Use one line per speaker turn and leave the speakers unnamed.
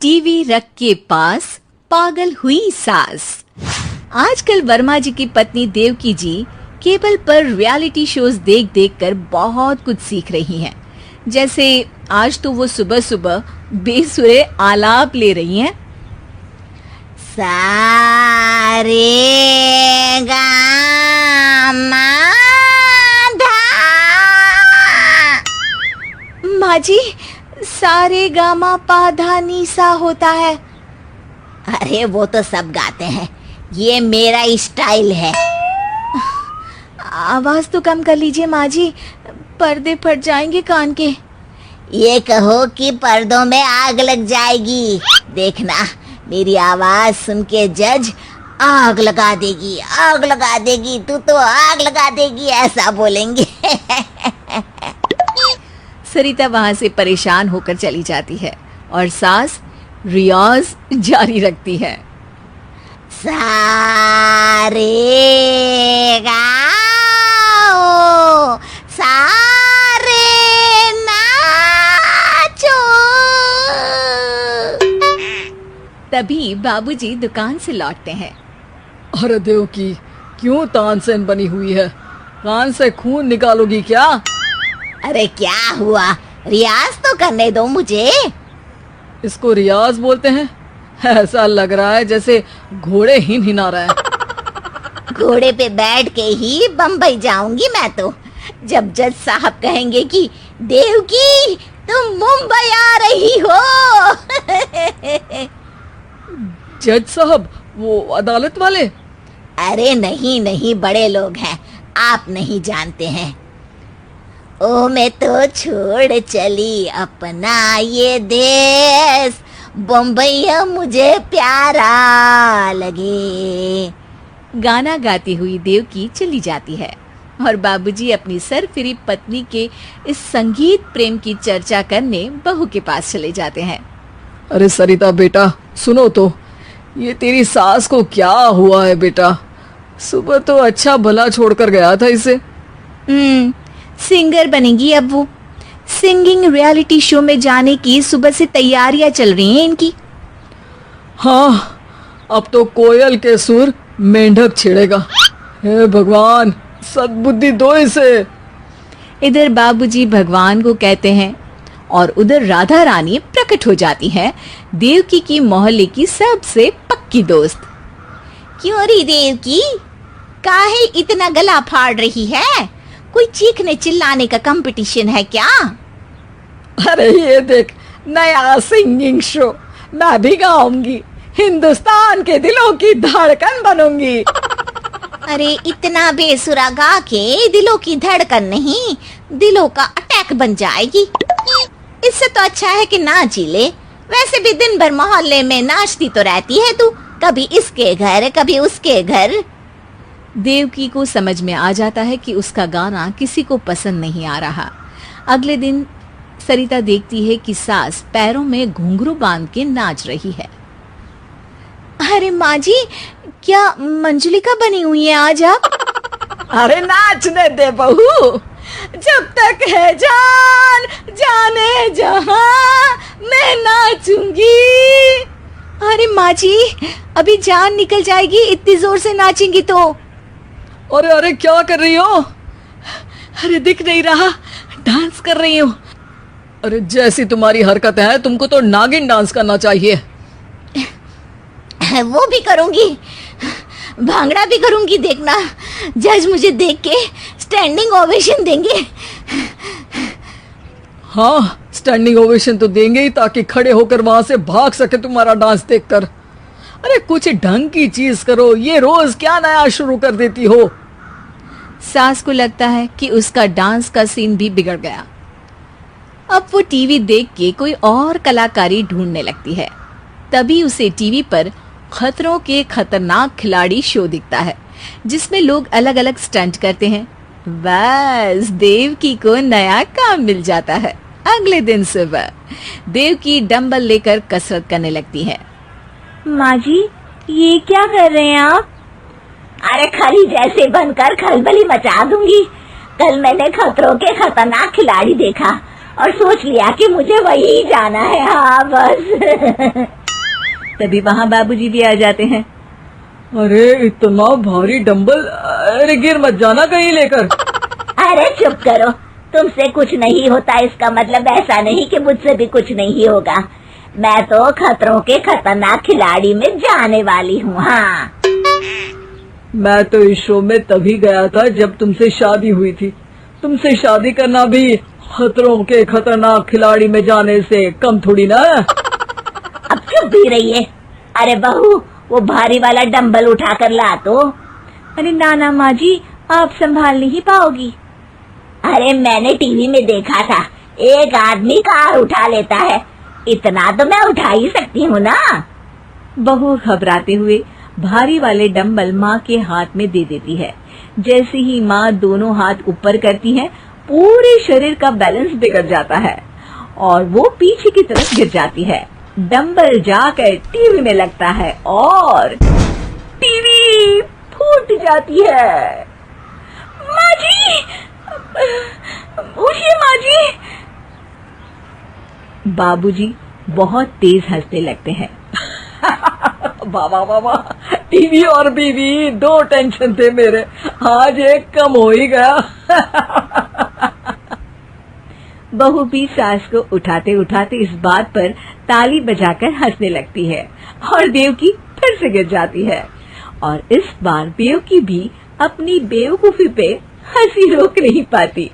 TV रख के पास पागल हुई सास। आजकल वर्मा जी की पत्नी देवकी जी केबल पर रियलिटी शोज देख देख कर बहुत कुछ सीख रही हैं। जैसे आज तो वो सुबह सुबह बेसुरे आलाप ले रही हैं।
सारे गामा धा।
माँ जी, सारे गामा पा धा नी सा होता है।
अरे वो तो सब गाते हैं, ये मेरा स्टाइल है।
आवाज तो कम कर लीजिए माँ जी, पर्दे फट जाएंगे कान के।
ये कहो कि पर्दों में आग लग जाएगी। देखना, मेरी आवाज सुन के जज आग लगा देगी, आग लगा देगी, तू तो आग लगा देगी, ऐसा बोलेंगे।
सरिता वहां से परेशान होकर चली जाती है और सास रियाज जारी रखती है।
सारे गाओ, सारे नाचो।
तभी बाबूजी दुकान से लौटते हैं।
अरे देवकी, क्यों तानसेन बनी हुई है? कान से खून निकालोगी क्या?
अरे क्या हुआ, रियाज तो करने दो मुझे।
इसको रियाज बोलते हैं? ऐसा लग रहा है जैसे घोड़े हिना रहा है।
घोड़े पे बैठ के ही बम्बई जाऊंगी मैं तो, जब जज साहब कहेंगे कि देवकी तुम मुंबई आ रही हो।
जज साहब, वो अदालत वाले?
अरे नहीं नहीं, बड़े लोग हैं, आप नहीं जानते हैं। ओ मैं तो छोड़ चली अपना ये देश, बम्बई मुझे प्यारा लगे।
गाना गाती हुई देवकी चली जाती है और बाबूजी अपनी सरफिरी पत्नी के इस संगीत प्रेम की चर्चा करने बहू के पास चले जाते हैं।
अरे सरिता बेटा, सुनो तो, ये तेरी सास को क्या हुआ है बेटा? सुबह तो अच्छा भला छोड़कर गया था इसे।
सिंगर बनेगी अब वो। सिंगिंग रियलिटी शो में जाने की सुबह से तैयारियां चल रही हैं इनकी।
हाँ, अब तो कोयल के सुर मेंढक छेड़ेगा। हे भगवान, सद्बुद्धि दो इसे।
इधर बाबूजी भगवान को कहते हैं और उधर राधा रानी प्रकट हो जाती है, देवकी की मोहल्ले की सबसे पक्की दोस्त।
क्यों री देवकी, काहे इतना गला फाड़ रही है? कोई चीखने चिल्लाने का कंपटीशन है क्या?
अरे ये देख, नया सिंगिंग शो, मैं भी गाऊंगी, हिंदुस्तान के दिलों की धड़कन बनूंगी।
अरे इतना बेसुरा गा के दिलों की धड़कन नहीं, दिलों का अटैक बन जाएगी। इससे तो अच्छा है कि नाच ही ले। वैसे भी दिन भर मोहल्ले में नाचती तो रहती है तू, कभी इसके घर कभी उसके घर।
देवकी को समझ में आ जाता है कि उसका गाना किसी को पसंद नहीं आ रहा। अगले दिन सरिता देखती है कि सास पैरों में घुंघरू बांध के नाच रही है। अरे माँ जी, क्या मंजुलिका बनी हुई है आज आप?
अरे नाचने दे बहू, जब तक है जान जाने जहां मैं नाचूंगी।
अरे माँ जी, अभी जान निकल जाएगी इतनी जोर से नाचेंगी तो।
अरे अरे, क्या कर रही हो? अरे दिख नहीं रहा, डांस कर रही हूँ। अरे जैसी तुम्हारी हरकत है, तुमको तो नागिन डांस करना चाहिए।
वो भी करूंगी, भांगड़ा भी करूंगी। देखना, जज मुझे देख के स्टैंडिंग ओवेशन देंगे।
हाँ, स्टैंडिंग ओवेशन तो देंगे ही, ताकि खड़े होकर वहां से भाग सके तुम्हारा डांस देखकर। अरे कुछ ढंग की चीज करो, ये रोज क्या नया शुरू कर देती हो?
सास को लगता है कि उसका डांस का सीन भी बिगड़ गया। अब वो टीवी देख के कोई और कलाकारी ढूंढने लगती है। तभी उसे टीवी पर खतरों के खतरनाक खिलाड़ी शो दिखता है, जिसमें लोग अलग अलग स्टंट करते हैं। बस देवकी को नया काम मिल जाता है। अगले दिन सुबह देवकी डंबल लेकर कसरत करने लगती है।
माँ जी, ये क्या कर रहे हैं आप?
अरे खली जैसे बनकर खलबली मचा दूंगी। कल मैंने खतरों के खतरनाक खिलाड़ी देखा, और सोच लिया कि मुझे वही जाना है। हाँ बस।
तभी वहाँ बाबूजी भी आ जाते हैं।
अरे इतना भारी डंबल, अरे गिर मत जाना कहीं लेकर।
अरे चुप करो, तुमसे कुछ नहीं होता इसका मतलब ऐसा नहीं कि मुझसे भी कुछ नहीं होगा। मैं तो खतरों के खतरनाक खिलाड़ी में जाने वाली हूँ। हाँ
मैं तो इस शो में तभी गया था जब तुमसे शादी हुई थी। तुमसे शादी करना भी खतरों के खतरनाक खिलाड़ी में जाने से कम थोड़ी ना।
अब चुप भी रहिए। अरे बहू, वो भारी वाला डंबल उठा कर ला तो।
अरे ना माँ जी, आप संभाल नहीं पाओगी।
अरे मैंने टीवी में देखा था, एक आदमी कार उठा लेता है, इतना तो मैं उठा ही सकती हूँ ना।
बहू घबराते हुए भारी वाले डंबल माँ के हाथ में दे देती है। जैसे ही माँ दोनों हाथ ऊपर करती है, पूरे शरीर का बैलेंस बिगड़ जाता है और वो पीछे की तरफ गिर जाती है। डंबल जाकर टीवी में लगता है और टीवी फूट जाती है।
माँ जी, उठिए माँ जी।
बाबूजी बहुत तेज हंसने लगते हैं।
बाबा बाबा, टीवी और बीवी दो टेंशन थे मेरे, आज एक कम हो ही गया।
बहू भी सास को उठाते उठाते इस बात पर ताली बजाकर हंसने लगती है और देवकी फिर से गिर जाती है। और इस बार देवकी भी अपनी बेवकूफी पे हंसी रोक नहीं पाती।